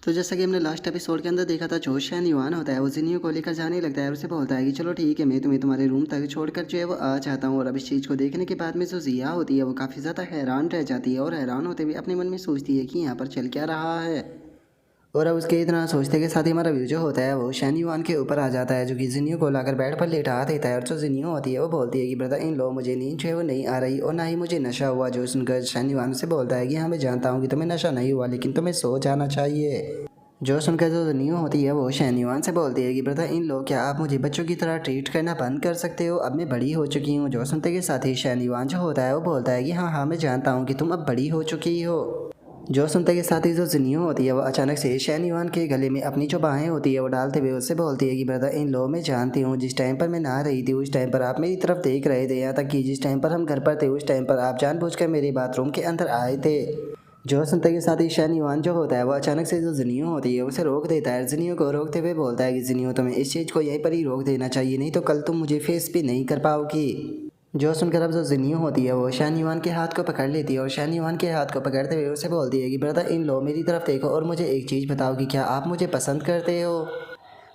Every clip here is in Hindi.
तो जैसा कि हमने लास्ट एपिसोड के अंदर देखा था, जो शैन युआन होता है वो जिनियो को लेकर जाने लगता है और उसे बोलता है कि चलो ठीक है, मैं तुम्हें तुम्हारे रूम तक छोड़कर जो है वो आ जाता हूँ। और अब इस चीज़ को देखने के बाद में जो जिया होती है वो काफ़ी ज़्यादा हैरान रह जाती है और हैरान होते हुए अपने मन में सोचती है कि यहाँ पर चल क्या रहा है। और अब उसके इतना सोचते के साथ ही हमारा व्यू जो होता है वो शैन युआन के ऊपर आ जाता है, जो कि जिनियो को लाकर बेड पर लेटा देता है। और जो जिनियो होती है वो बोलती है कि ब्रदर इन लो, मुझे नींद जो है वो नहीं आ रही और ना ही मुझे नशा हुआ। जो सुनकर शैन युआन से बोलता है कि हाँ मैं जानता हूँ कि तुम्हें नशा नहीं हुआ, लेकिन तुम्हें सो जाना चाहिए। जो सुनकर जो न्यू होती है वो शैनयुआन से बोलती है कि ब्रदर इन लो, क्या आप मुझे बच्चों की तरह ट्रीट करना बंद कर सकते हो, अब मैं बड़ी हो चुकी हूँ। जो सुनते के साथ ही शैनयुआन जो होता है वो बोलता है कि हाँ हाँ मैं जानता हूँ कि तुम अब बड़ी हो चुकी हो। जो सुनते के साथ ही जो जिनियो होती है वो अचानक से शैनयुआन के गले में अपनी जो बाहें होती है वो डालते हुए उससे बोलती है कि ब्रदर इन लो, मैं जानती हूँ जिस टाइम पर मैं नहा रही थी उस टाइम पर आप मेरी तरफ देख रहे थे, यहाँ तक कि जिस टाइम पर हम घर पर थे उस टाइम पर आप जानबूझकर मेरे बाथरूम के अंदर आए थे। जो सुनते के साथ ही शैन युआन जो होता है वो अचानक से जो जिनियो होती है उसे रोक देता है। जिनियो को रोकते हुए बोलता है कि जिनियो, तुम्हें इस चीज़ को यहीं पर ही रोक देना चाहिए, नहीं तो कल तुम मुझे फेस भी नहीं कर पाओगी। जो सुनकर अब जो जिनियो होती है वो शैन युआन के हाथ को पकड़ लेती है और शैन युआन के हाथ को पकड़ते हुए उसे बोलती है कि ब्रदर इन लो, मेरी तरफ देखो और मुझे एक चीज़ बताओ कि क्या आप मुझे पसंद करते हो।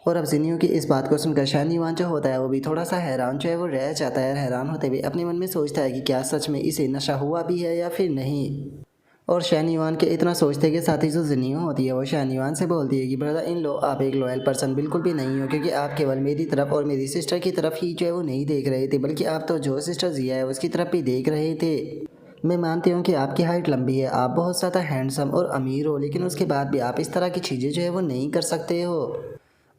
और अब जिनियो की इस बात को सुनकर शैन युआन जो होता है वो भी थोड़ा सा हैरान जो है वो रह जाता है। हैरान होते हुए अपने मन में सोचता है कि क्या सच में इसे नशा हुआ भी है या फिर नहीं। और शैन युआन के इतना सोचते के साथ ही जो जिनियो होती है वो शैन युआन से बोलती है कि ब्रदर इन लो, आप एक लॉयल पर्सन बिल्कुल भी नहीं हो, क्योंकि आप केवल मेरी तरफ और मेरी सिस्टर की तरफ ही जो है वो नहीं देख रहे थे, बल्कि आप तो जो सिस्टर जिया है उसकी तरफ भी देख रहे थे। मैं मानती हूँ कि आपकी हाइट लंबी है, आप बहुत ज़्यादा हैंडसम और अमीर हो, लेकिन उसके बाद भी आप इस तरह की चीज़ें जो है वो नहीं कर सकते हो।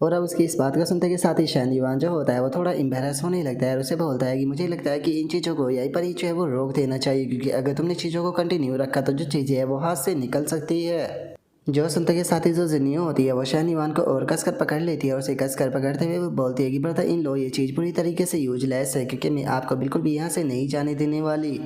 और अब उसकी इस बात को सुनते के साथ ही शैन युआन जो होता है वो थोड़ा एम्बेरस होने लगता है और उसे बोलता है कि मुझे लगता है कि इन चीज़ों को यहीं पर ही जो है वो रोक देना चाहिए, क्योंकि अगर तुमने चीज़ों को कंटिन्यू रखा तो जो चीज़ें है वो हाथ से निकल सकती है। जो सुनते के साथ ही जो जिनियो होती है वो शैन युआन को और कसकर पकड़ लेती है और उसे कसकर पकड़ते हुए वो बोलती है कि ब्रदर इन लो, ये चीज़ पूरी तरीके से यूजलेस है, क्योंकि मैं आपको बिल्कुल भी यहाँ से नहीं जाने देने वाली।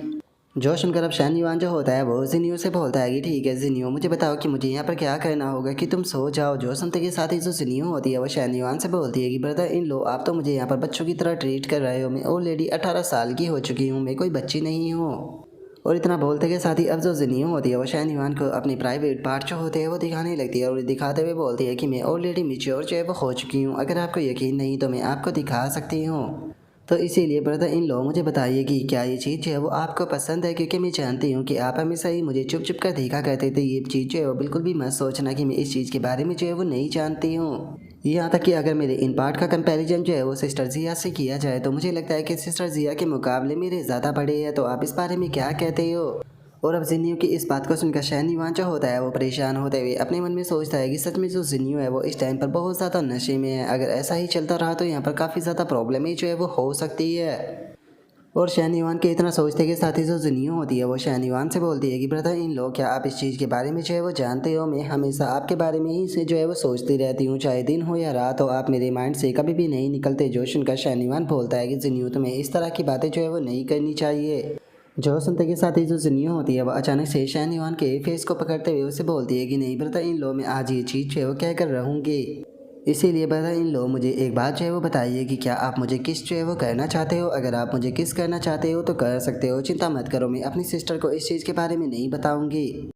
जो सुनकर अब शैन युआन जो होता है वो जिनियो से बोलता है कि ठीक है जिनियो, मुझे बताओ कि मुझे यहाँ पर क्या करना होगा कि तुम सो जाओ। जो सुनते के साथ ही जो जिनियो होती है वो शैन युआन से बोलती है कि ब्रदर इन लो, आप तो मुझे यहाँ पर बच्चों की तरह ट्रीट कर रहे हो, मैं ऑलरेडी 18 साल की हो चुकी हूँ, मैं कोई बच्ची नहीं हूँ। और इतना बोलते के साथ ही अब जो जिनियो होती है वो शैन युआन को अपने प्राइवेट पार्ट जो होते हैं वो दिखाने लगती है और दिखाते हुए बोलती है कि मैं ऑलरेडी मेच्योर जो है वो हो चुकी हूँ, अगर आपको यकीन नहीं तो मैं आपको दिखा सकती हूँ। तो इसीलिए ब्रदर इन लो, मुझे बताइए कि क्या ये चीज़ जो है वो आपको पसंद है, क्योंकि मैं जानती हूँ कि आप हमेशा ही मुझे चुप चुप कर देखा करते थे। ये चीज़ जो है वो बिल्कुल भी मत सोचना कि मैं इस चीज़ के बारे में जो है वो नहीं जानती हूँ। यहाँ तक कि अगर मेरे इन पार्ट का कंपैरिजन जो है वो सिस्टर जिया से किया जाए तो मुझे लगता है कि सिस्टर जिया के मुकाबले मेरे ज़्यादा बड़े हैं। तो आप इस बारे में क्या कहते हो। और अब जिन्नियो की इस बात को सुनकर शैन युआन जो होता है वो परेशान होते हुए अपने मन में सोचता है कि सच में जो जिन्नियो है वो इस टाइम पर बहुत ज़्यादा नशे में है, अगर ऐसा ही चलता रहा तो यहाँ पर काफ़ी ज़्यादा प्रॉब्लम ही जो है वो हो सकती है। और शैन युआन के इतना सोचते के साथ ही जो जिन्नियो होती है वो शैन युआन से बोलती है कि ब्रदर इन लो, क्या आप इस चीज़ के बारे में जो है वो जानते हो, मैं हमेशा आपके बारे में ही से जो है वो सोचती रहती हूँ, चाहे दिन हो या रात हो, आप मेरे माइंड से कभी भी नहीं निकलते। जो सुनकर शैन युआन बोलता है कि जिन्नियो, तुम्हें इस तरह की बातें जो है वो नहीं करनी चाहिए। जो सुनते के साथ ही जो जिनियो होती है वो अचानक से शैन युआन के फेस को पकड़ते हुए उसे बोलती है कि नहीं ब्रदर इन लो, मैं आज ये चीज़ जो है वो कह कर रहूँगी। इसीलिए ब्रदर इन लो, मुझे एक बात जो है वो बताइए कि क्या आप मुझे किस जो है वो करना चाहते हो। अगर आप मुझे किस करना चाहते हो तो कर सकते हो, चिंता मत करो, मैं अपनी सिस्टर को इस चीज़ के बारे में नहीं बताऊँगी।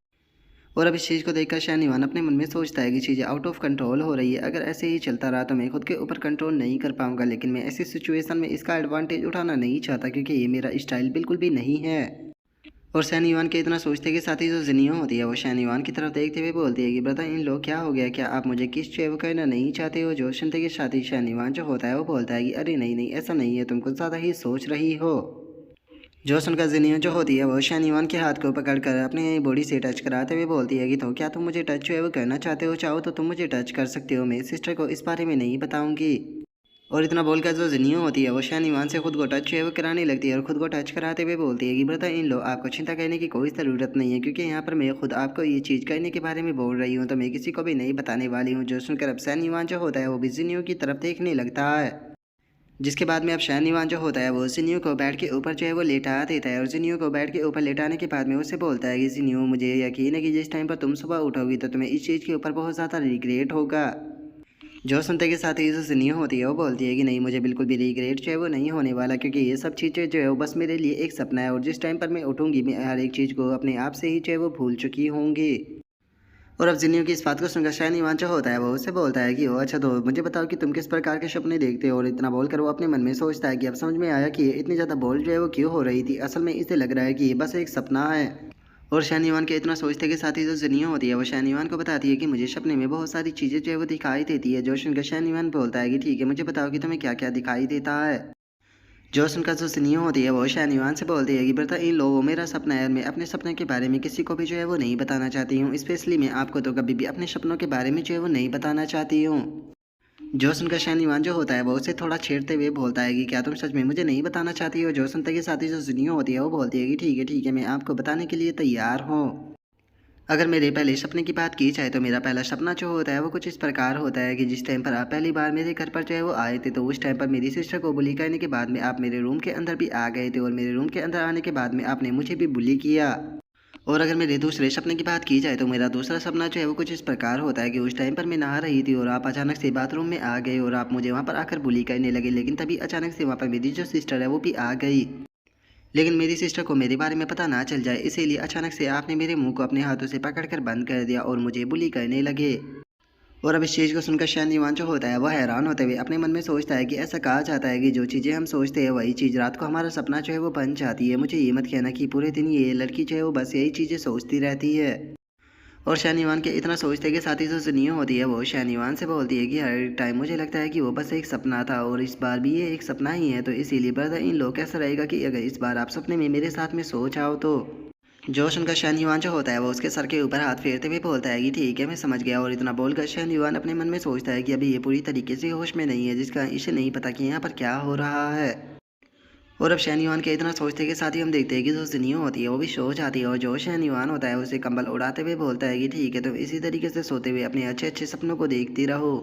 और अब इस चीज़ को देखकर शैन युआन अपने मन में सोचता है कि चीज़ें आउट ऑफ कंट्रोल हो रही है, अगर ऐसे ही चलता रहा तो मैं खुद के ऊपर कंट्रोल नहीं कर पाऊंगा। लेकिन मैं ऐसी सिचुएशन में इसका एडवांटेज उठाना नहीं चाहता, क्योंकि ये मेरा स्टाइल बिल्कुल भी नहीं है। और शैन युआन के इतना सोचते के साथ ही जो जिनियो होती है वो शैन युआन की तरफ देखते हुए बोलती है कि ब्रदर इन लोग, क्या हो गया, क्या आप मुझे किस जो है वो करना नहीं चाहते हो। जो सुनते के साथ ही शैन युआन जो होता है वो बोलता है कि अरे नहीं नहीं, ऐसा नहीं है, तुम कुछ ज़्यादा ही सोच रही हो। जो सुनकर जिनियो जो होती है वो शैन युआन के हाथ को पकड़कर अपने बॉडी से टच कराते हुए बोलती है कि तो क्या तुम मुझे टच जो है वो करना चाहते हो, चाहो तो तुम मुझे टच कर सकते हो, मेरी सिस्टर को इस बारे में नहीं बताऊंगी। और इतना बोलकर जो जिनियो होती है वो शैन युआन से खुद को टच जो है वो कराने लगती है और खुद को टच कराते हुए बोलती है कि ब्रदर इन लो, आपको चिंता करने की कोई ज़रूरत नहीं है, क्योंकि यहाँ पर मैं खुद आपको ये चीज़ करने के बारे में बोल रही हूँ, तो मैं किसी को भी नहीं बताने वाली हूँ। जो सुनकर अब शैन युआन जो होता है वो भी जिनियो की तरफ देखने लगता है, जिसके बाद में अब शैन युआन जो होता है वो जिनियो को बेड के ऊपर जो है वो लेटा देता है। और जिनियो को बेड के ऊपर लेटाने के बाद में उससे बोलता है कि जिनियो, मुझे यकीन है कि जिस टाइम पर तुम सुबह उठोगी तो तुम्हें इस चीज़ के ऊपर बहुत ज़्यादा रिग्रेट होगा। जो सुनते के साथ ही जो जिनियो होती है वो बोलती है कि नहीं, मुझे बिल्कुल भी रिग्रेट जो है वो नहीं होने वाला, क्योंकि ये सब चीज़ें जो है वो बस मेरे लिए एक सपना है, और जिस टाइम पर मैं उठूँगी मैं हर एक चीज़ को अपने आप से ही जो है वो भूल चुकी होंगी। और अब जिन्नियों की इस बात को सुनकर शहनवान जो होता है वो उससे बोलता है कि ओ अच्छा, तो मुझे बताओ कि तुम किस प्रकार के सपने देखते हो। और इतना बोलकर वो अपने मन में सोचता है कि अब समझ में आया कि ये इतनी ज़्यादा बोल जो है वो क्यों हो रही थी। असल में इसे लग रहा है कि ये बस एक सपना है। और शहनवान के इतना सोचते के साथ ही जो जिनिया होती है वो शहनवान को बताती है कि मुझे सपने में बहुत सारी चीज़ें जो है वो दिखाई देती है। जो सुनकर शहनवान बोलता है कि ठीक है, मुझे बताओ कि तुम्हें क्या क्या दिखाई देता है। जो सुनकर जो जिनिया होती है वो शहनवान से बोलती है कि बेटा इन लोगों मेरा सपना है और मैं अपने सपने के बारे में किसी को भी जो है वो नहीं बताना चाहती हूँ। स्पेशली मैं आपको तो कभी भी अपने सपनों के बारे में जो है वो नहीं बताना चाहती हूँ। जो सुनकर शहनवान जो होता है वो उसे थोड़ा छेड़ते हुए बोलता है कि क्या तुम सच में मुझे नहीं बताना चाहती हो। जो सुनते के साथ ही जो जिनिया होती है वो बोलती है कि ठीक है, मैं आपको बताने के लिए तैयार हूँ। अगर मेरे पहले सपने की बात की जाए तो मेरा पहला सपना जो होता है वो कुछ इस प्रकार होता है कि जिस टाइम पर आप पहली बार मेरे घर पर जो है वो आए थे, तो उस टाइम पर मेरी सिस्टर को बुली करने के बाद में आप मेरे रूम के अंदर भी आ गए थे। और मेरे रूम के अंदर आने के बाद में आपने मुझे भी बुली किया। और अगर मेरे दूसरे सपने की बात की जाए तो मेरा दूसरा सपना जो है वो कुछ इस प्रकार होता है कि उस टाइम पर मैं नहा रही थी और आप अचानक से बाथरूम में आ गए और आप मुझे वहाँ पर आकर बुली करने लगे। लेकिन तभी अचानक से वहाँ पर मेरी जो सिस्टर है वो भी आ गई। लेकिन मेरी सिस्टर को मेरे बारे में पता ना चल जाए, इसीलिए अचानक से आपने मेरे मुंह को अपने हाथों से पकड़कर बंद कर दिया और मुझे बुली करने लगे। और अब इस चीज़ को सुनकर शहनवान जो होता है वो हैरान होते हुए अपने मन में सोचता है कि ऐसा कहा जाता है कि जो चीज़ें हम सोचते हैं वही चीज़ रात को हमारा सपना जो है वो बन जाती है। मुझे ये मत कहना कि पूरे दिन ये लड़की जो है वो बस यही चीज़ें सोचती रहती है। और शहनवान के इतना सोचते के साथ ही जो जिनिया होती है वो शहनवान से बोलती है कि हर टाइम मुझे लगता है कि वो बस एक सपना था और इस बार भी ये एक सपना ही है। तो इसीलिए ब्रदर इन लोग कैसा रहेगा कि अगर इस बार आप सपने में मेरे साथ में सो जाओ तो। जोश उनका शहनवान जो होता है वो उसके सर के ऊपर हाथ फेरते हुए बोलता है कि ठीक है, मैं समझ गया। और इतना बोलकर शहनवान अपने मन में सोचता है कि अभी ये पूरी तरीके से होश में नहीं है, जिसका इसे नहीं पता कि यहाँ पर क्या हो रहा है। और अब शहनवान के इतना सोचते के साथ ही हम देखते हैं कि जो जिनिया होती है वो भी सो जाती है। और जो शहनवान होता है उसे कंबल उड़ाते हुए बोलता है कि ठीक है, तुम इसी तरीके से सोते हुए अपने अच्छे अच्छे सपनों को देखती रहो।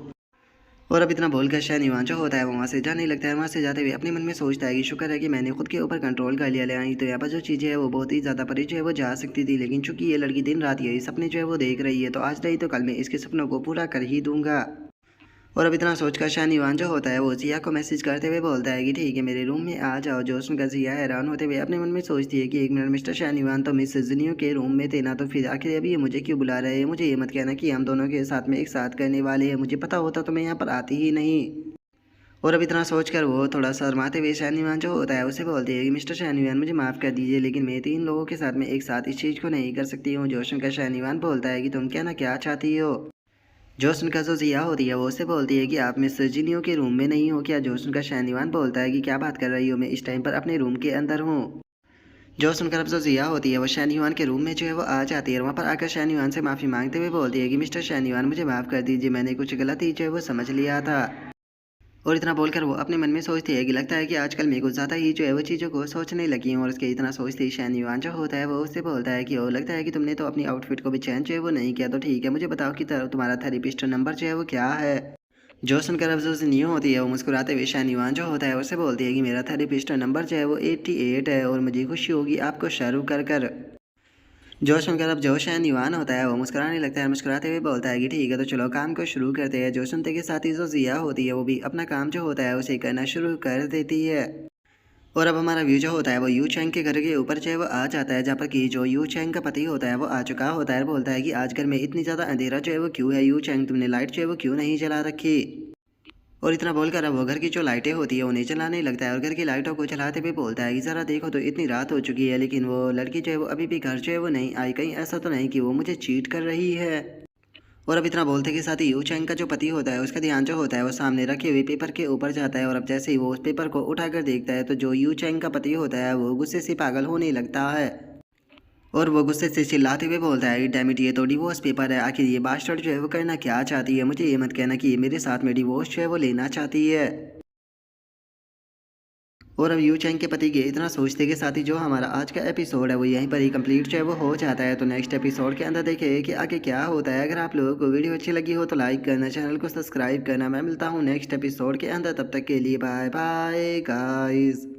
और अब इतना बोलकर शहनवान जो होता है वो वहाँ से जाने लगता है। वहाँ से जाते हुए अपने मन में सोचता है कि शुक्र है कि मैंने खुद के ऊपर कंट्रोल कर लिया। नहीं तो यहाँ पर जो चीज़ें है वो बहुत ही ज़्यादा परे जो है वो जा सकती थी। लेकिन चूंकि ये लड़की दिन रात यही सपने जो है वो देख रही है, तो आज नहीं तो कल मैं इसके सपनों को पूरा कर ही दूंगा। और अब इतना सोचकर शहनवान जो होता है वो जिया को मैसेज करते हुए बोलता है कि ठीक है, मेरे रूम में आ जाओ। जो सुनकर जिया हैरान होते हुए अपने मन में सोचती है कि एक मिनट, मिस्टर शहनवान तो मिस जिनियो के रूम में थे ना, तो फिर आखिर अभी ये मुझे क्यों बुला रहे हैं। मुझे ये मत कहना कि हम दोनों के साथ में एक साथ करने वाले हैं, मुझे पता होता तो मैं यहाँ पर आती ही नहीं। और अब इतना सोचकर वो थोड़ा शर्माते हुए शहनवान जो होता है उसे बोलती है कि मिस्टर शहनवान, मुझे माफ़ कर दीजिए, लेकिन मैं 3 लोगों के साथ में एक साथ इस चीज़ को नहीं कर सकती हूँ। जो सुनकर शहनवान बोलता है कि तुम क्या ना क्या चाहती हो। जो सुनकर जो जिया होती है वो उससे बोलती है कि आप मिस जिनियो के रूम में नहीं हो क्या। जो सुनकर शहनवान बोलता है कि क्या बात कर रही हो, मैं इस टाइम पर अपने रूम के अंदर हूँ। जो सुनकर अब जो जिया होती है वो शहनवान के रूम में जो है वो आ जाती है और वहाँ पर आकर शहनवान से माफ़ी मांगते हुए बोलती है कि मिस्टर शहनवान, मुझे माफ़ कर दीजिए, मैंने कुछ गलत ही जो है वो समझ लिया था। और इतना बोलकर वो अपने मन में सोचती है कि लगता है कि आजकल मैं कुछ ज़्यादा ही जो है वो चीज़ों को सोचने लगी हूँ। और उसके इतना सोचते ही शहनवान जो होता है वो उससे बोलता है कि ओ लगता है कि तुमने तो अपनी आउटफिट को भी चेंज जो है वो नहीं किया, तो ठीक है, मुझे बताओ कि तुम्हारा थेरेपिस्ट नंबर जो है वो क्या है। जो सुनकर अब जो न्यू होती है वो मुस्कुराते हुए शहनवान जो होता है उससे बोलती है कि मेरा थेरेपिस्ट नंबर जो है वो 88 है और मुझे खुशी होगी आपको शुरू कर। जो सुनकर अब जो शहनवान होता है वो मुस्कुराने लगता है। मुस्कुराते हुए बोलता है कि ठीक है, तो चलो काम को शुरू करते हैं। जो सुनते के साथ ही जो जिया होती है वो भी अपना काम जो होता है उसे करना शुरू कर देती है। और अब हमारा व्यू जो होता है वो यू चैंग के घर के ऊपर जो है वो आ जाता है, जहाँ पर कि जो यू चैंग का पति होता है वो आ चुका होता है। बोलता है कि आज घर में इतनी ज़्यादा अंधेरा जो है वो क्यों है यू चैंग, तुमने लाइट जो है वो क्यों नहीं जला रखी। और इतना बोलकर अब वो घर की जो लाइटें होती है उन्हें जलाने लगता है और घर की लाइटों को जलाते हुए बोलता है कि ज़रा देखो तो इतनी रात हो चुकी है, लेकिन वो लड़की जो है वो अभी भी घर जो है वो नहीं आई। कहीं ऐसा तो नहीं कि वो मुझे चीट कर रही है। और अब इतना बोलते के साथ ही यू चैंग का जो पति होता है उसका ध्यान जो होता है वो सामने रखे हुए पेपर के ऊपर जाता है। और अब जैसे ही वो उस पेपर को उठाकर देखता है तो जो यू चैंग का पति होता है वो गुस्से से पागल होने लगता है। और वो गुस्से से चिल्लाते हुए बोलता है, डैम इट, ये तो डिवोर्स पेपर है। आखिर ये बास्टर्ड जो है वो करना क्या चाहती है। मुझे ये मत कहना कि ये मेरे साथ में डिवोर्स जो है वो लेना चाहती है। और अब यू चैंग के पति के इतना सोचते के साथ ही जो हमारा आज का एपिसोड है वो यहीं पर ही कंप्लीट जो है वो हो जाता है। तो नेक्स्ट एपिसोड के अंदर देखें कि आगे क्या होता है। अगर आप लोगों को वीडियो अच्छी लगी हो तो लाइक करना, चैनल को सब्सक्राइब करना। मैं मिलता हूँ नेक्स्ट एपिसोड के अंदर, तब तक के लिए बाय बाय गाइस।